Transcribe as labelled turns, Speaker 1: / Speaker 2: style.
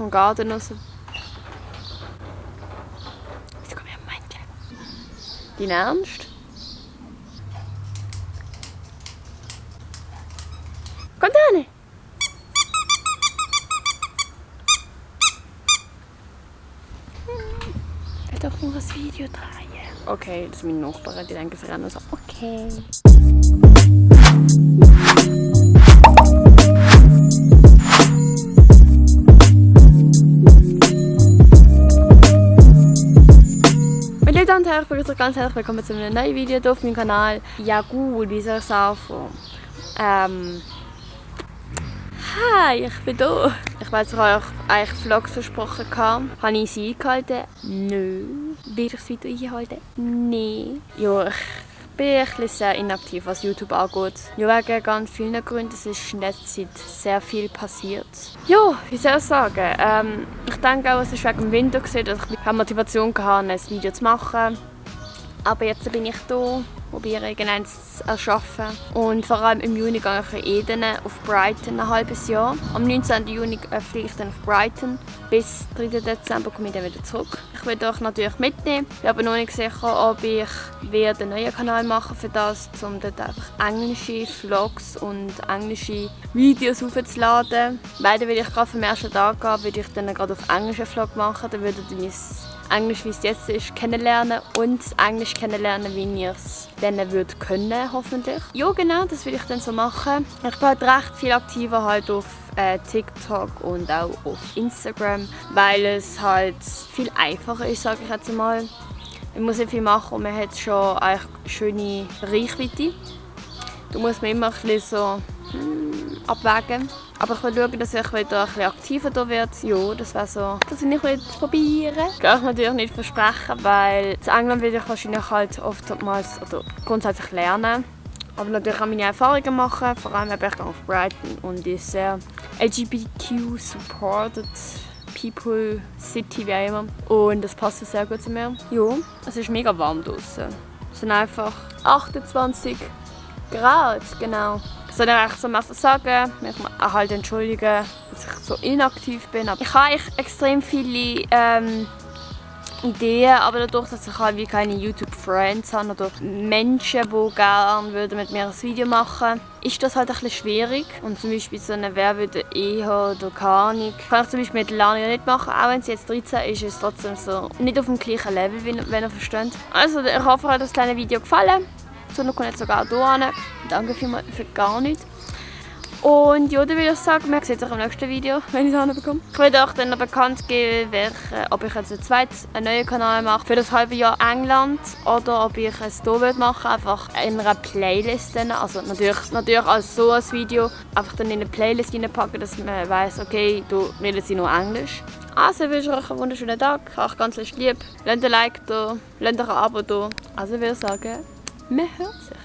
Speaker 1: vom Garten raus. Wieso kommen wir am Männchen? Dein Ernst? Komm da hin! Ich will doch nur ein Video drehen. Okay, das ist meine Nachbarin, die denken sich auch noch so, okay. Meine Damen und Herren, ich begrüße euch ganz herzlich willkommen zu einem neuen Video hier auf meinem Kanal. Ja gut, wie soll ich es anfangen? Hi, ich bin da. Ich weiß, ich habe euch eigentlich Vlogs versprochen. Habe ich sie eingehalten? Nö. Will ich es weiter einhalten? Nein. Ja, ich bin ein bisschen sehr inaktiv, was YouTube angeht. Ja, wegen ganz vielen Gründen. Es ist in letzter Zeit sehr viel passiert. Ja, wie soll ich sagen? Ich denke auch, es war wegen dem Winter, dass ich keine Motivation hatte, ein Video zu machen. Aber jetzt bin ich hier, probiere irgendeins zu erschaffen. Und vor allem im Juni gehe ich in Eden auf Brighton ein halbes Jahr. Am 19. Juni fliege ich dann auf Brighton. Bis 3. Dezember komme ich dann wieder zurück. Ich will euch natürlich mitnehmen. Ich bin aber noch nicht sicher, ob ich einen neuen Kanal machen für das, um dort einfach englische Vlogs und englische Videos aufzuladen. Beide will ich gerade vom ersten Tag gehen, würde ich dann gerade auf englischen Vlog machen. Dann würdet ihr mein Englisch, wie es jetzt ist, kennenlernen und das Englisch kennenlernen, wie ihr es dann würdet können, hoffentlich. Ja, genau, das will ich dann so machen. Ich bin halt recht viel aktiver halt auf TikTok und auch auf Instagram, weil es halt viel einfacher ist, sage ich jetzt mal. Man muss nicht viel machen und man hat schon eigentlich schöne Reichweite. Da muss man immer ein bisschen so abwägen. Aber ich will schauen, dass ich wieder ein bisschen aktiver werde. Ja, das wäre so, dass ich nicht probieren. Das kann ich natürlich nicht versprechen, weil in England will ich wahrscheinlich halt oftmals oder grundsätzlich lernen. Aber natürlich auch meine Erfahrungen machen. Vor allem habe ich auf Brighton und ist sehr LGBTQ-supported People City, wie auch immer. Und das passt sehr gut zu mir. Ja, es ist mega warm draußen. Es sind einfach 28 Grad, genau. Ich soll eigentlich so einfach sagen, mich halt entschuldigen, dass ich so inaktiv bin. Aber ich habe eigentlich extrem viele Ideen, aber dadurch, dass ich halt wie keine YouTube-Friends habe oder Menschen, die gerne mit mir ein Video machen würden, ist das halt ein bisschen schwierig. Und zum Beispiel so eine «Wer würde eher» oder «keine Ahnung» kann ich zum Beispiel mit Lania nicht machen. Auch wenn sie jetzt 13 ist, ist es trotzdem so nicht auf dem gleichen Level, wenn ihr versteht. Also ich hoffe, euch hat das kleine Video gefallen. Sonne kommt jetzt sogar hier hin. Danke vielmals für gar nichts. Und ja, dann würde ich sagen, wir sehen uns im nächsten Video, wenn ich es hinbekomme. Ich werde euch dann noch bekannt geben, ob ich jetzt einen neuen Kanal mache für das halbe Jahr England oder ob ich es hier machen will, einfach in einer Playlist. Dann. Also natürlich als so ein Video einfach dann in eine Playlist reinpacken, dass man weiss, okay, du redest nur Englisch. Also ich wünsche euch einen wunderschönen Tag, ich habe euch ganz lieb. Lasst ein Like da, lasst ein Abo da. Also ich würde sagen, man hört sich.